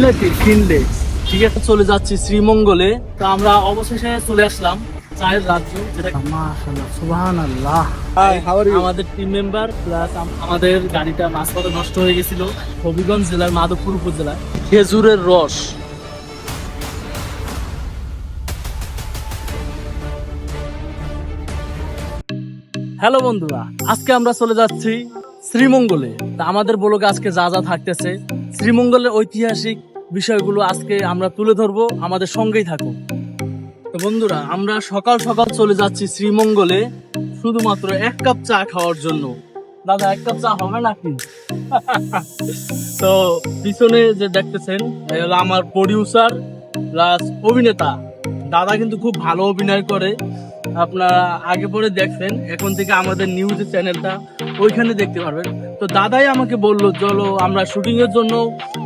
নাকি কিনলে। ঠিক আছে, চলে যাচ্ছি শ্রীমঙ্গলে। তো আমরা অবশেষে চলে আসলাম চায়ের রাজ্য, যেটা মাশাআল্লাহ সুবহানাল্লাহ। আমাদের টিম মেম্বার প্লাস আমাদের গাড়িটা মাঝপথে নষ্ট হয়ে গেছিল হবিগঞ্জ জেলার মাধবপুর উপজেলায়। খেজুরের রস, হ্যালো বন্ধুরা, আজকে আমরা চলে যাচ্ছি শ্রীমঙ্গলে। তা আমাদের ব্লগে আজকে যা যা থাকতেছে শ্রীমঙ্গলের ঐতিহাসিক বিষয়গুলো আজকে আমরা তুলে ধরবো, আমাদের সঙ্গেই থাকুন। তো বন্ধুরা, আমরা সকাল সকাল চলে যাচ্ছি শ্রীমঙ্গলে শুধুমাত্র 1 কাপ চা খাওয়ার জন্য। দাদা, 1 কাপ চা হবে নাকি? তো পিছনে যে দেখতেছেন আমার প্রডিউসার প্লাস অভিনেতা দাদা, কিন্তু খুব ভালো অভিনয় করে। আপনারা আগে পরে দেখছেন, এখন থেকে আমাদের নিউজ চ্যানেলটা ওইখানে দেখতে পারবেন। তো দাদাই আমাকে বললো চলো আমরা শুটিং এর জন্য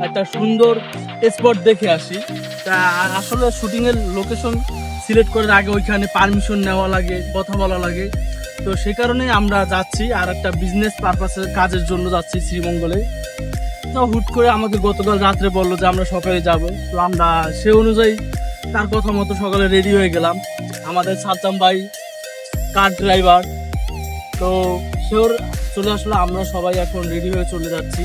একটা সুন্দর স্পট দেখে আসি। তা আসলে শুটিং এর লোকেশন সিলেক্ট করার আগে ওইখানে পারমিশন নেওয়া লাগে, কথা বলা লাগে। তো সে কারণে আমরা যাচ্ছি, আর একটা বিজনেস পারপাসের কাজের জন্য যাচ্ছি শ্রীমঙ্গলে। তো হুট করে আমাকে গতকাল রাত্রে বললো যে আমরা সকালে যাব। তো আমরা সে অনুযায়ী তার কথা মতো সকালে রেডি হয়ে গেলাম। আমাদের সাদ্দাম ভাই কার ড্রাইভার, তো সেওর চলে আসলো। আমরা সবাই এখন রেডি হয়ে চলে যাচ্ছি।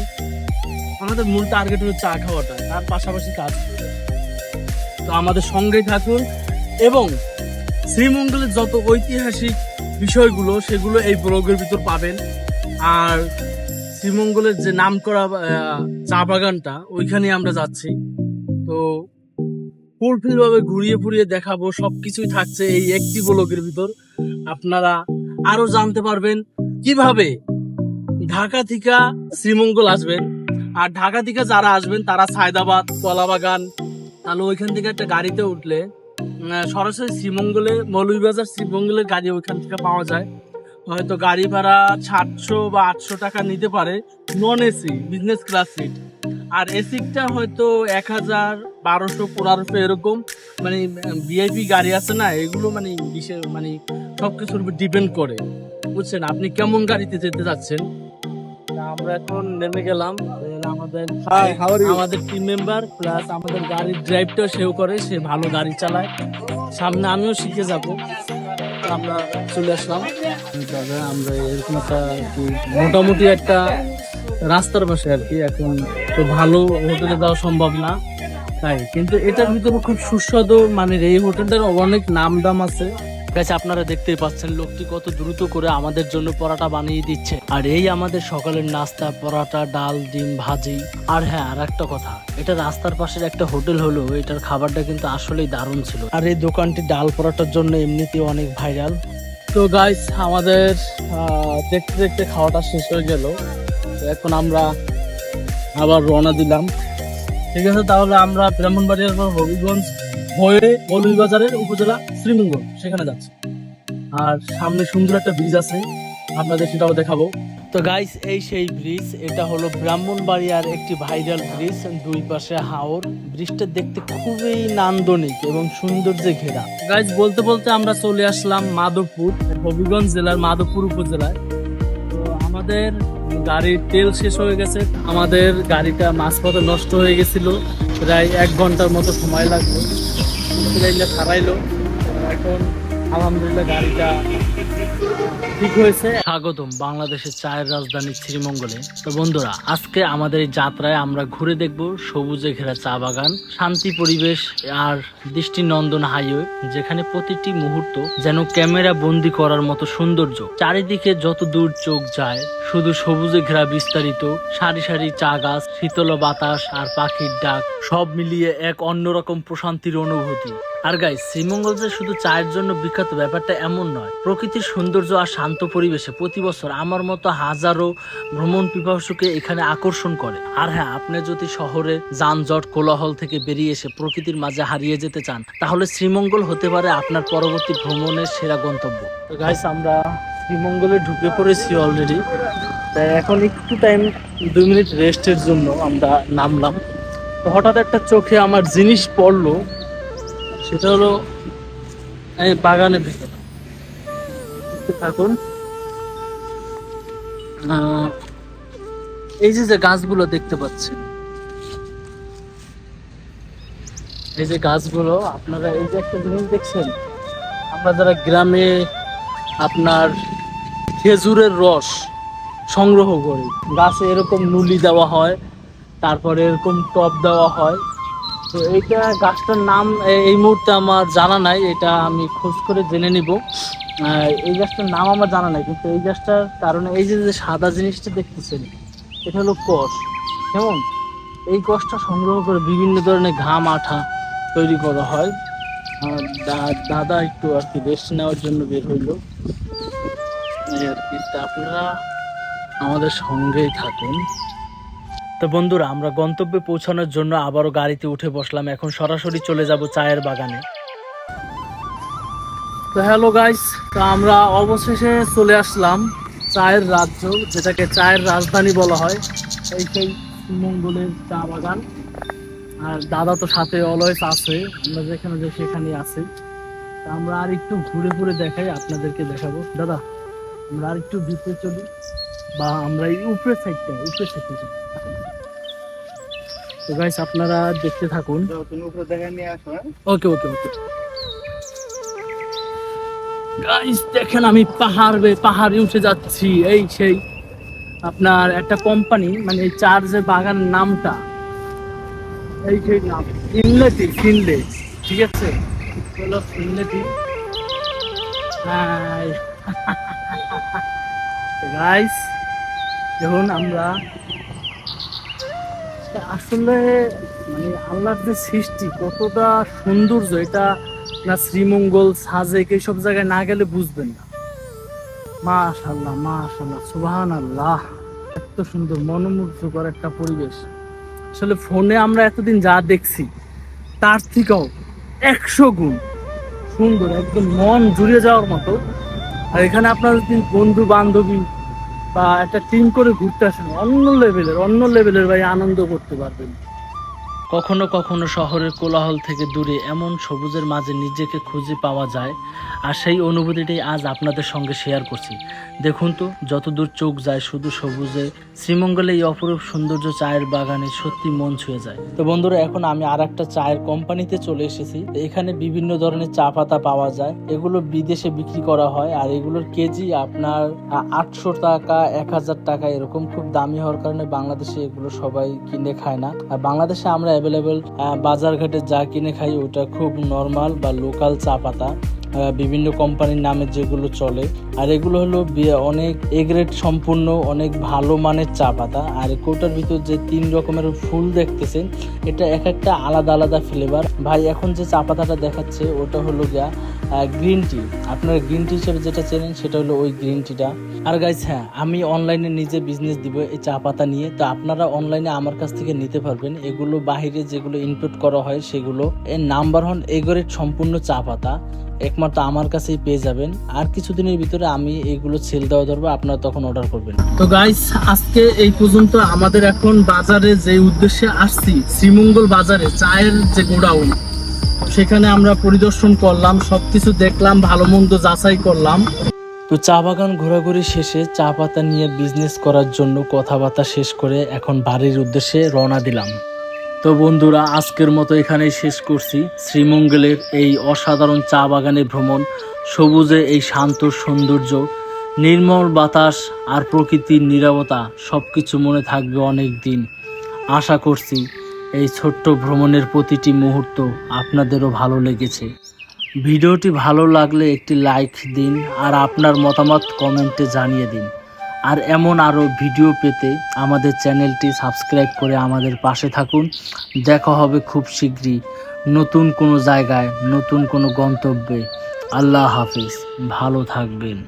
আমাদের মূল টার্গেট হচ্ছে চা খাওয়াটা, তার পাশাপাশি কাজ করবে। তো আমাদের সঙ্গেই থাকুন, এবং শ্রীমঙ্গলের যত ঐতিহাসিক বিষয়গুলো সেগুলো এই ব্লগের ভিতর পাবেন। আর শ্রীমঙ্গলের যে নামকরা চা বাগানটা, ওইখানে আমরা যাচ্ছি। তো ফুলফিল ভাবে ঘুরিয়ে ফুরিয়ে দেখাবো, সবকিছুই থাকছে এই একটি ব্লগের ভিতর। আপনারা আরো জানতে পারবেন কিভাবে ঢাকা থেকে শ্রীমঙ্গল আসবেন। আর ঢাকা থেকে যারা আসবেন তারা সায়দাবাদ, কলাবাগান, তাহলে ওইখান থেকে একটা গাড়িতে উঠলে সরাসরি শ্রীমঙ্গলে, মৌলভীবাজার শ্রীমঙ্গলের গাড়ি ওইখান থেকে পাওয়া যায়। হয়তো গাড়ি ভাড়া 700 বা 800 টাকা নিতে পারে non AC business class seat. আর এসিটা হয়তো 1000, 1200, 1500 এরকম। মানে ভিআইপি গাড়ি আছে না, এগুলো মানে বিশেষ মানে সবকিছুর উপর ডিপেন্ড করে, বুঝছেন আপনি কেমন গাড়িতে যেতে যাচ্ছেন। আমরা এখন নেমে গেলাম। আমাদের টিম মেম্বার প্লাস আমাদের গাড়ির ড্রাইভটা সেও করে, সে ভালো গাড়ি চালায়। সামনে আমিও শিখে যাব। আমরা চলে আসলাম। আমরা এরকম একটা মোটামুটি একটা রাস্তার পাশে আর কি। এখন তো ভালো হোটেলে যাওয়া সম্ভব না, তাই কিন্তু এটার ভিতরে খুব সুস্বাদু, মানে এই হোটেলটার অনেক নাম দাম আছে। আপনারা দেখতেই পাচ্ছেন লোকটি কত দ্রুত করে আমাদের জন্য পরোটা বানিয়ে দিচ্ছে। আর এই আমাদের সকালের নাস্তা, পরোটা, ডাল, ডিম ভাজি। আর হ্যাঁ, আর একটা কথা, এটা রাস্তার পাশের একটা হোটেল হলো, এটার খাবারটা কিন্তু আসলেই দারুণ ছিল। আর এই দোকানটি ডাল পরোটার জন্য এমনিতেই অনেক ভাইরাল। তো গাইস, আমাদের দেখতে দেখতে খাওয়াটা শেষ হয়ে গেল। এখন আমরা আবার রওনা দিলাম। ঠিক আছে, তাহলে আমরা ব্রাহ্মণবাড়িয়ার পর হবিগঞ্জ হয়ে মৌলভীবাজারের উপজেলা শ্রীমঙ্গল সেখানে যাচ্ছি। আর সামনে সুন্দর একটা ব্রিজ আছে, আপনাদের সেটাও দেখাবো। তো গাইস, এই সেই ব্রিজ, এটা হলো ব্রাহ্মণবাড়িয়ার একটি ভাইরাল ব্রিজ। দুই পাশে হাওর, ব্রিজটা দেখতে খুবই নান্দনিক এবং সৌন্দর্যে ঘেরা। গাইস, বলতে বলতে আমরা চলে আসলাম মাধবপুর, হবিগঞ্জ জেলার মাধবপুর উপজেলায়। তো আমাদের গাড়ির তেল শেষ হয়ে গেছে, আমাদের গাড়িটা মাঝপথে নষ্ট হয়ে গেছিল, প্রায় 1 ঘন্টার মতো সময় লাগলো। খারাইলো, এখন আলহামদুলিল্লাহ গাড়িটা ঠিক হয়েছে। স্বাগতম বাংলাদেশের চায়ের রাজধানী শ্রীমঙ্গলে। তো বন্ধুরা, আজকে আমাদের এই যাত্রায় আমরা ঘুরে দেখব সবুজে ঘেরা চা বাগান, শান্তি পরিবেশ আর দৃষ্টিনন্দন হাইওয়ে, যেখানে প্রতিটি মুহূর্ত যেন ক্যামেরা বন্দি করার মতো সৌন্দর্য। চারিদিকে যত দূর চোখ যায় শুধু সবুজে ঘেরা বিস্তারিত সারি সারি চা গাছ, শীতল বাতাস আর পাখির ডাক, সব মিলিয়ে এক অন্যরকম প্রশান্তির অনুভূতি। আর গাইস, শ্রীমঙ্গল যে শুধু চায়ের জন্য বিখ্যাত ব্যাপারটা এমন নয়। প্রকৃতির সৌন্দর্য আর শান্ত পরিবেশে প্রতি বছর আমার মতো হাজারো ভ্রমণ পিপাসুকে এখানে আকর্ষণ করে। আর হ্যাঁ, আপনি যদি শহরে যানজট কোলাহল থেকে বেরিয়ে এসে প্রকৃতির মাঝে হারিয়ে যেতে চান, তাহলে শ্রীমঙ্গল হতে পারে আপনার পরবর্তী ভ্রমণের সেরা গন্তব্য। তো গাইস, আমরা শ্রীমঙ্গলে ঢুকে পড়েছি অলরেডি। তাই এখন একটু টাইম 2 মিনিট রেস্টের জন্য আমরা নামলাম। তো হঠাৎ একটা চোখে আমার জিনিস পড়লো, সেটা হলো এই বাগানের ভিতরে। থাকুন, এই যে গাছগুলো দেখতে পাচ্ছেন, এই যে গাছগুলো, আপনারা এই যে একটা জিনিস দেখছেন, আমরা যারা গ্রামে আপনার খেজুরের রস সংগ্রহ করি, গাছে এরকম নুলি দেওয়া হয়, তারপরে এরকম টব দেওয়া হয়। তো এইটা গাছটার নাম এই মুহূর্তে আমার জানা নাই, এটা আমি খোঁজ করে জেনে নিব। এই গাছটার নাম আমার জানা নাই, কিন্তু এই গাছটার কারণে এই যে যে সাদা জিনিসটা দেখতেছেন, এটা হলো কষ। কেমন, এই কষটা সংগ্রহ করে বিভিন্ন ধরনের ঘাম আঠা তৈরি করা হয়। দাদা একটু আর কি রেস্ট নেওয়ার জন্য বের হইলো এই আর কি। তা আপনারা আমাদের সঙ্গেই থাকুন। তো বন্ধুরা, আমরা গন্তব্যে পৌঁছানোর জন্য আবারও গাড়িতে উঠে বসলাম। এখন সরাসরি চলে যাব চায়ের বাগানে। তো হ্যালো গাইস, তো আমরা অবশেষে চলে আসলাম চায়ের রাজ্য, যেটাকে চায়ের রাজধানী বলা হয়, এই সেই শ্রীমঙ্গলের চা বাগান। আর দাদা তো সাথে অলওয়েজ আছে, আমরা যেখানে যাই সেখানে আছি। তা আমরা আর একটু ঘুরে ঘুরে দেখাই, আপনাদেরকে দেখাবো। দাদা, আমরা আর একটু ভিতরে চলি, বা আমরা এই উপরের সাইডটা চলি। তো গাইস, আপনারা দেখতে থাকুন। ওকে ওকে ওকে গাইস, দেখেন আমি পাহাড়ে উঠে যাচ্ছি। এই সেই আপনার একটা কোম্পানি, মানে এই চার যে বাগানের নামটা, এই সেই নাম ফিনলে, ঠিক আছে, হলো ফিনলেটি। গাইস, দেখুন আমরা আসলে মানে আল্লাহর যে সৃষ্টি কতটা সৌন্দর্য, এটা না শ্রীমঙ্গল, সাজেক এইসব জায়গায় না গেলে বুঝবেন না। মাশাআল্লাহ মাশাআল্লাহ, সুবহানাল্লাহ, এত সুন্দর মনোমুগ্ধকর একটা পরিবেশ। আসলে ফোনে আমরা এতদিন যা দেখছি তার থেকেও 100 গুণ সুন্দর, একদম মন জুড়ে যাওয়ার মতো। আর এখানে আপনার যদি বন্ধু বান্ধবী বা একটা টিম করে ঘুরতে আসেন, অন্য লেভেলের ভাই আনন্দ করতে পারবেন। কখনো কখনো শহরের কোলাহল থেকে দূরে এমন সবুজের মাঝে নিজেকে খুঁজে পাওয়া যায়, আর সেই অনুভূতিটাই আজ আপনাদের সঙ্গে শেয়ার করছি। দেখুন তো, যতদূর চোখ যায় শুধু সবুজে। শ্রীমঙ্গলে এই অপরূপ সৌন্দর্য চায়ের বাগানে সত্যি মন ছুঁয়ে যায়। তো বন্ধুরা, এখন আমি আর একটা চায়ের কোম্পানিতে চলে এসেছি। এখানে বিভিন্ন ধরনের চা পাতা পাওয়া যায়, এগুলো বিদেশে বিক্রি করা হয়, আর এগুলোর কেজি আপনার 800 টাকা, 1000 টাকা এরকম, খুব দামি হওয়ার কারণে বাংলাদেশে এগুলো সবাই কিনে খায় না। আর বাংলাদেশে আমরা অ্যাভেলেবেল বাজার ঘাটে যা কিনে খাই ওটা খুব নর্মাল বা লোকাল চা পাতা, বিভিন্ন কোম্পানির নামে যেগুলো চলে। আর এগুলো হলো অনেক এগ্রেড সম্পূর্ণ, অনেক ভালো মানের চা পাতা। আর কোটার ভিতর যে 3 রকমের ফুল দেখতেছেন, এটা এক একটা আলাদা আলাদা ফ্লেভার। ভাই এখন যে চা পাতাটা দেখাচ্ছে ওটা হলো গিয়া গ্রিন টি। আপনারা গ্রিন টি হিসেবে যেটা চেনেন সেটা হলো ওই গ্রিন টিটা। আর গাইস, হ্যাঁ, আমি অনলাইনে নিজে বিজনেস দিব এই চা পাতা নিয়ে। তো আপনারা অনলাইনে আমার কাছ থেকে নিতে পারবেন। এগুলো বাহিরে যেগুলো ইনপুট করা হয় সেগুলো এর নাম্বার 1 এগ্রেড সম্পূর্ণ চা পাতা একমাত্র আমার কাছেই পেয়ে যাবেন। আর কিছুদিনের ভিতরে আমি এগুলো সেল দেওয়া ধরবো, আপনারা তখন অর্ডার করবেন। তো গাইস, আজকে এই পর্যন্ত। আমাদের এখন বাজারে যে উদ্দেশ্যে আসছি, শ্রীমঙ্গল বাজারে চায়ের যে গোডাউন, সেখানে আমরা পরিদর্শন করলাম, সবকিছু দেখলাম, ভালো মন্দ যাচাই করলাম। তো চা বাগান ঘোরাঘুরি শেষে চা পাতা নিয়ে বিজনেস করার জন্য কথাবার্তা শেষ করে এখন বাড়ির উদ্দেশ্যে রওনা দিলাম। তো বন্ধুরা, আজকের মতো এখানেই শেষ করছি শ্রীমঙ্গলের এই অসাধারণ চা বাগানের ভ্রমণ। সবুজে এই শান্ত সৌন্দর্য, নির্মল বাতাস আর প্রকৃতির নীরবতা সবকিছু মনে থাকবে অনেক দিন। আশা করছি এই ছোট্ট ভ্রমণের প্রতিটি মুহূর্ত আপনাদেরও ভালো লেগেছে। ভিডিওটি ভালো লাগলে একটি লাইক দিন, আর আপনার মতামত কমেন্টে জানিয়ে দিন। আর এমন আরও ভিডিও পেতে আমাদের চ্যানেলটি সাবস্ক্রাইব করে আমাদের পাশে থাকুন। দেখা হবে খুব শীঘ্রই নতুন কোনো জায়গায়, নতুন কোনো গন্তব্যে। আল্লাহ হাফিজ, ভালো থাকবেন।